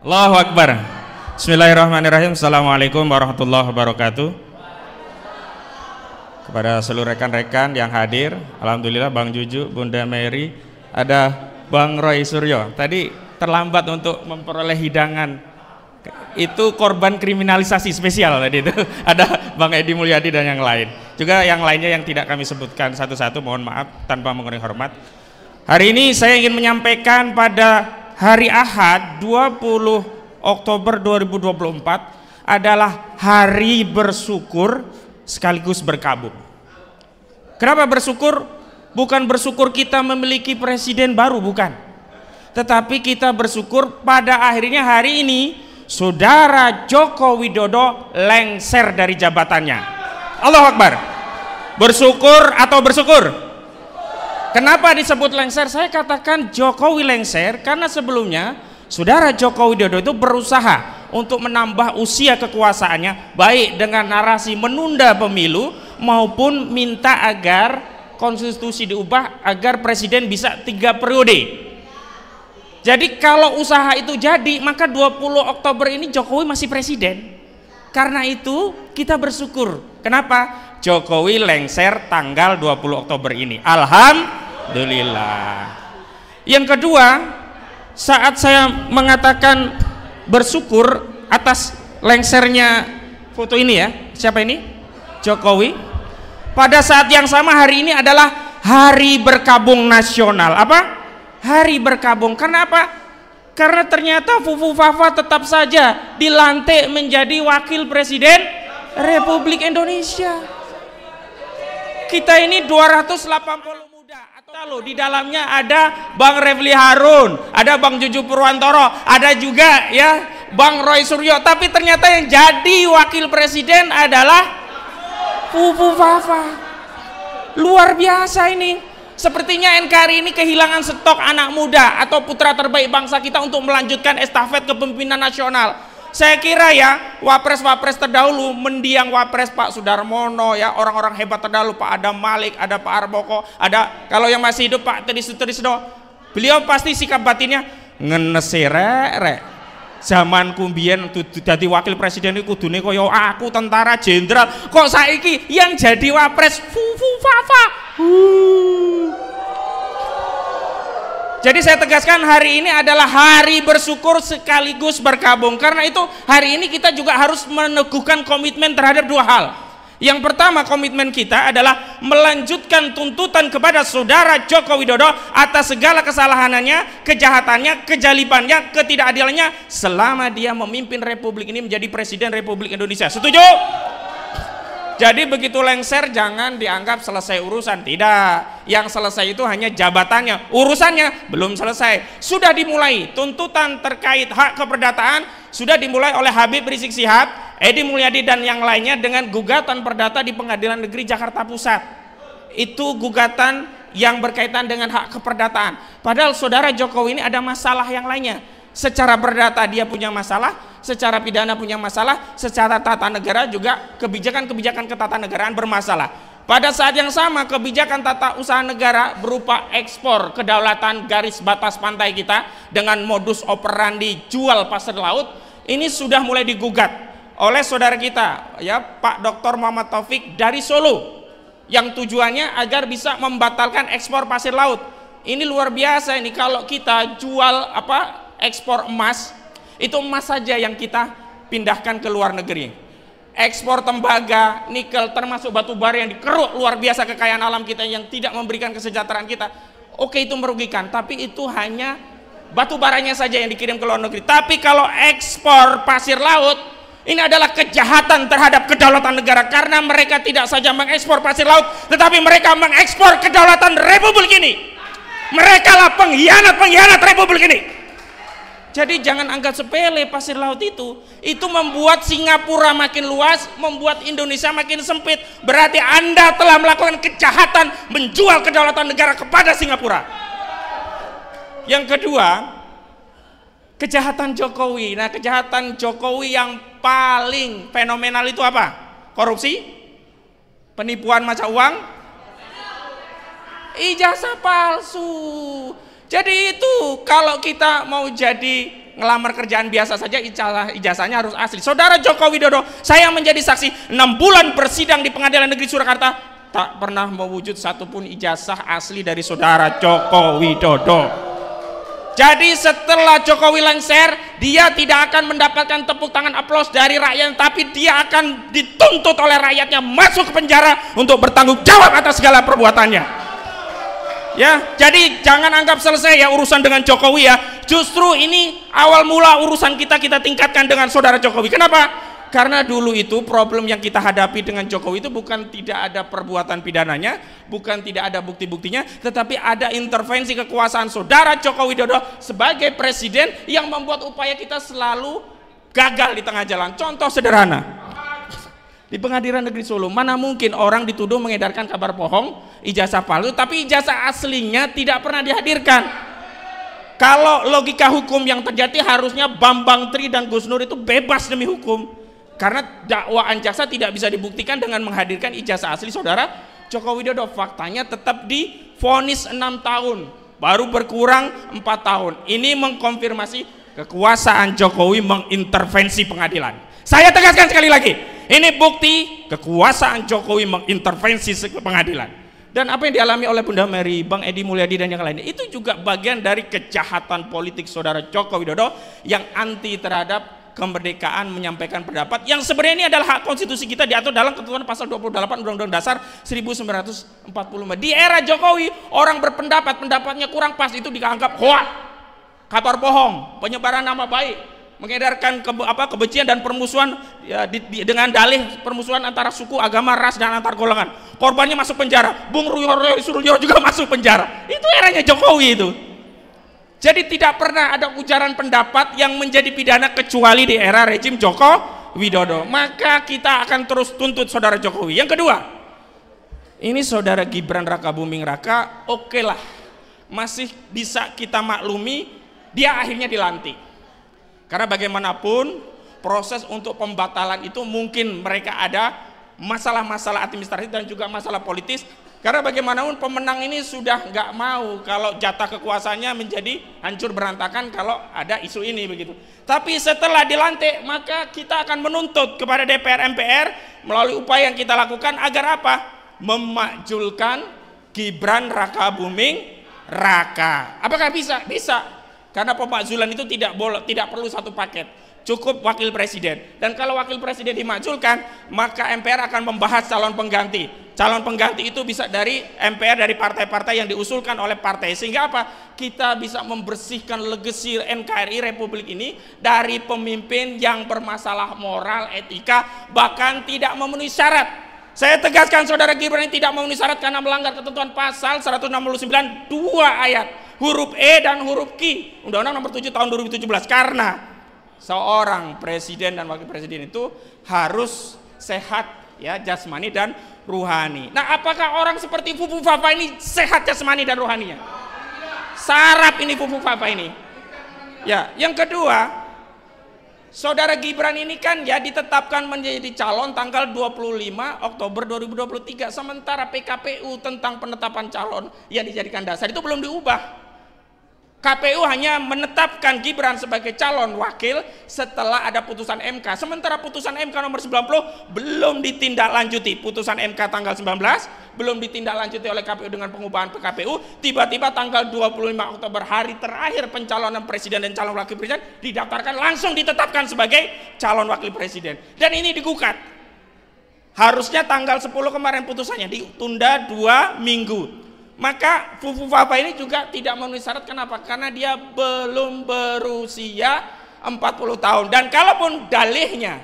Allahu Akbar. Bismillahirrahmanirrahim. Assalamualaikum warahmatullahi wabarakatuh. Kepada seluruh rekan-rekan yang hadir, alhamdulillah Bang Juju, Bunda Mary, ada Bang Roy Suryo. Tadi terlambat untuk memperoleh hidangan. Itu korban kriminalisasi spesial tadi itu. Ada Bang Edi Mulyadi dan yang lain. Juga yang lainnya yang tidak kami sebutkan satu-satu, mohon maaf tanpa mengurangi hormat. Hari ini saya ingin menyampaikan pada hari Ahad 20 Oktober 2024 adalah hari bersyukur sekaligus berkabung. Kenapa bersyukur? Bukan bersyukur kita memiliki presiden baru, bukan. Tetapi kita bersyukur pada akhirnya hari ini Saudara Joko Widodo lengser dari jabatannya. Allahu Akbar. Bersyukur atau bersyukur? Kenapa disebut lengser? Saya katakan Jokowi lengser karena sebelumnya Saudara Joko Widodo itu berusaha untuk menambah usia kekuasaannya, baik dengan narasi menunda pemilu maupun minta agar konstitusi diubah agar presiden bisa 3 periode. Jadi kalau usaha itu jadi, maka 20 Oktober ini Jokowi masih presiden. Karena itu kita bersyukur. Kenapa? Jokowi lengser tanggal 20 Oktober ini. Alhamdulillah. Yang kedua, saat saya mengatakan bersyukur atas lengsernya foto ini ya, siapa ini? Jokowi. Pada saat yang sama hari ini adalah Hari Berkabung Nasional. Apa? Hari Berkabung. Karena apa? Karena ternyata Fufu Fafa tetap saja dilantik menjadi Wakil Presiden Republik Indonesia. Kita ini 280 muda. Atau di dalamnya ada Bang Refli Harun, ada Bang Juju Purwantoro, ada juga ya Bang Roy Suryo. Tapi ternyata yang jadi Wakil Presiden adalah Fufu Fafa. Luar biasa ini. Sepertinya NKRI ini kehilangan stok anak muda atau putra terbaik bangsa kita untuk melanjutkan estafet kepemimpinan nasional. Saya kira ya wapres-wapres terdahulu mendiang wapres Pak Sudarmono ya, orang-orang hebat terdahulu Pak Adam Malik, ada Pak Arboko, ada kalau yang masih hidup Pak Trisno. Beliau pasti sikap batinnya ngenesere. Zaman kumbien jadi wakil presiden itu kudune koyo aku tentara jenderal, kok saiki yang jadi wapres Fufu Fafa. Jadi saya tegaskan hari ini adalah hari bersyukur sekaligus berkabung. Karena itu hari ini kita juga harus meneguhkan komitmen terhadap 2 hal. Yang pertama, komitmen kita adalah melanjutkan tuntutan kepada Saudara Joko Widodo atas segala kesalahannya, kejahatannya, kejalibannya, ketidakadilannya selama dia memimpin Republik ini menjadi Presiden Republik Indonesia. Setuju? Jadi begitu lengser jangan dianggap selesai urusan. Tidak, yang selesai itu hanya jabatannya, urusannya belum selesai. Sudah dimulai tuntutan terkait hak keperdataan, sudah dimulai oleh Habib Rizik Syihab, Edi Mulyadi dan yang lainnya dengan gugatan perdata di Pengadilan Negeri Jakarta Pusat. Itu gugatan yang berkaitan dengan hak keperdataan. Padahal Saudara Jokowi ini ada masalah yang lainnya. Secara perdata dia punya masalah, secara pidana punya masalah, secara tata negara juga kebijakan-kebijakan ketatanegaraan bermasalah. Pada saat yang sama kebijakan tata usaha negara berupa ekspor kedaulatan garis batas pantai kita dengan modus operandi jual pasir laut ini sudah mulai digugat oleh saudara kita ya Pak Dr. Muhammad Taufik dari Solo yang tujuannya agar bisa membatalkan ekspor pasir laut. Ini luar biasa ini, kalau kita jual ekspor emas, itu emas saja yang kita pindahkan ke luar negeri. Ekspor tembaga, nikel, termasuk batu bara yang dikeruk, luar biasa kekayaan alam kita yang tidak memberikan kesejahteraan kita. Oke, itu merugikan, tapi itu hanya batu baranya saja yang dikirim ke luar negeri. Tapi kalau ekspor pasir laut, ini adalah kejahatan terhadap kedaulatan negara karena mereka tidak saja mengekspor pasir laut, tetapi mereka mengekspor kedaulatan Republik ini. Mereka lah pengkhianat Republik ini. Jadi jangan anggap sepele pasir laut itu membuat Singapura makin luas, membuat Indonesia makin sempit. Berarti Anda telah melakukan kejahatan menjual kedaulatan negara kepada Singapura. Yang kedua, kejahatan Jokowi. Nah, kejahatan Jokowi yang paling fenomenal itu apa? Korupsi, penipuan mata uang, ijazah palsu. Jadi itu kalau kita mau jadi ngelamar kerjaan biasa saja ijazahnya harus asli. Saudara Joko Widodo, saya menjadi saksi 6 bulan bersidang di Pengadilan Negeri Surakarta, tak pernah mewujud satupun ijazah asli dari saudara Joko Widodo. Jadi setelah Jokowi lengser, dia tidak akan mendapatkan tepuk tangan aplaus dari rakyat, tapi dia akan dituntut oleh rakyatnya masuk ke penjara untuk bertanggung jawab atas segala perbuatannya. Ya, jadi jangan anggap selesai ya urusan dengan Jokowi ya. Justru ini awal mula urusan kita tingkatkan dengan saudara Jokowi. Kenapa? Karena dulu itu problem yang kita hadapi dengan Jokowi itu bukan tidak ada perbuatan pidananya, bukan tidak ada bukti-buktinya, tetapi ada intervensi kekuasaan saudara Joko Widodo sebagai presiden yang membuat upaya kita selalu gagal di tengah jalan. Contoh sederhana. Di Pengadilan Negeri Solo, mana mungkin orang dituduh mengedarkan kabar bohong, ijazah palsu, tapi ijazah aslinya tidak pernah dihadirkan. Kalau logika hukum yang terjadi, harusnya Bambang Tri dan Gus Nur itu bebas demi hukum. Karena dakwaan jaksa tidak bisa dibuktikan dengan menghadirkan ijazah asli saudara Joko Widodo. Faktanya tetap divonis 6 tahun, baru berkurang 4 tahun. Ini mengkonfirmasi kekuasaan Jokowi mengintervensi pengadilan. Saya tegaskan sekali lagi, ini bukti kekuasaan Jokowi mengintervensi pengadilan. Dan apa yang dialami oleh Bunda Mary, Bang Edi Mulyadi dan yang lainnya, itu juga bagian dari kejahatan politik saudara Joko Widodo yang anti terhadap kemerdekaan menyampaikan pendapat, yang sebenarnya ini adalah hak konstitusi kita diatur dalam ketentuan pasal 28 Undang-Undang Dasar 1945. Di era Jokowi, orang berpendapat, pendapatnya kurang pas itu dianggap hoak, kabar bohong, penyebaran nama baik, mengedarkan kebencian dan permusuhan ya, dengan dalih permusuhan antara suku, agama, ras, dan antar golongan. Korbannya masuk penjara. Bung Ryo Suryo juga masuk penjara. Itu eranya Jokowi itu. Jadi tidak pernah ada ujaran pendapat yang menjadi pidana kecuali di era rejim Joko Widodo. Maka kita akan terus tuntut saudara Jokowi. Yang kedua, ini saudara Gibran Rakabuming Raka, oke lah, masih bisa kita maklumi, dia akhirnya dilantik. Karena bagaimanapun proses untuk pembatalan itu mungkin mereka ada masalah-masalah administratif dan juga masalah politis. Karena bagaimanapun pemenang ini sudah nggak mau kalau jatah kekuasaannya menjadi hancur berantakan kalau ada isu ini begitu. Tapi setelah dilantik, maka kita akan menuntut kepada DPR MPR melalui upaya yang kita lakukan agar apa? Memakzulkan Gibran Rakabuming Raka. Apakah bisa? Bisa. Karena pemakzulan itu tidak perlu satu paket, cukup wakil presiden. Dan kalau wakil presiden dimakzulkan, maka MPR akan membahas calon pengganti. Calon pengganti itu bisa dari MPR, dari partai-partai yang diusulkan oleh partai. Sehingga apa? Kita bisa membersihkan legasi NKRI Republik ini dari pemimpin yang bermasalah moral, etika, bahkan tidak memenuhi syarat. Saya tegaskan saudara Gibran ini tidak memenuhi syarat karena melanggar ketentuan pasal 169 2 ayat huruf E dan huruf Q Undang-Undang Nomor 7 Tahun 2017. Karena seorang presiden dan wakil presiden itu harus sehat ya, jasmani dan ruhani. Nah, apakah orang seperti Fufu Fafa ini sehat jasmani dan ruhaninya? Sarap ini Fufu Fafa ini. Ya, yang kedua, saudara Gibran ini kan ya ditetapkan menjadi calon tanggal 25 Oktober 2023. Sementara PKPU tentang penetapan calon yang dijadikan dasar itu belum diubah. KPU hanya menetapkan Gibran sebagai calon wakil setelah ada putusan MK. Sementara putusan MK nomor 90 belum ditindaklanjuti. Putusan MK tanggal 19 belum ditindaklanjuti oleh KPU dengan pengubahan PKPU. Tiba-tiba tanggal 25 Oktober, hari terakhir pencalonan presiden dan calon wakil presiden, didaftarkan langsung ditetapkan sebagai calon wakil presiden. Dan ini digugat. Harusnya tanggal 10 kemarin putusannya, ditunda 2 minggu. Maka Fufu Fafa ini juga tidak memenuhi syarat. Kenapa? Karena dia belum berusia 40 tahun. Dan kalaupun dalihnya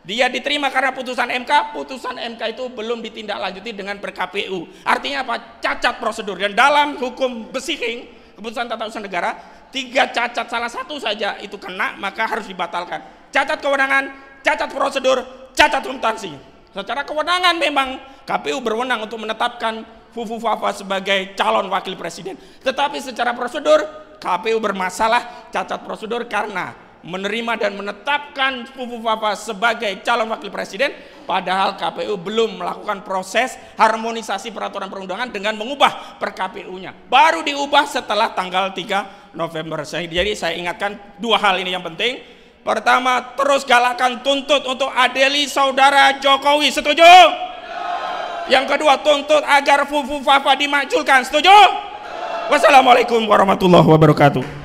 dia diterima karena putusan MK itu belum ditindaklanjuti dengan per-KPU. Artinya apa? Cacat prosedur. Dan dalam hukum besiking, keputusan tata usaha negara, 3 cacat salah satu saja itu kena, maka harus dibatalkan. Cacat kewenangan, cacat prosedur, cacat substansi. Secara kewenangan memang KPU berwenang untuk menetapkan Fufu Fafa sebagai calon wakil presiden. Tetapi secara prosedur KPU bermasalah, cacat prosedur karena menerima dan menetapkan Fufu Fafa sebagai calon wakil presiden Padahal KPU belum melakukan proses harmonisasi peraturan perundangan dengan mengubah per KPU-nya. Baru diubah setelah tanggal 3 November. Jadi saya ingatkan dua hal ini yang penting. Pertama, terus galakkan tuntut untuk adili saudara Jokowi. Setuju? Yang kedua, tuntut agar Fufu Fafa dimajulkan. Setuju? Wassalamualaikum warahmatullahi wabarakatuh.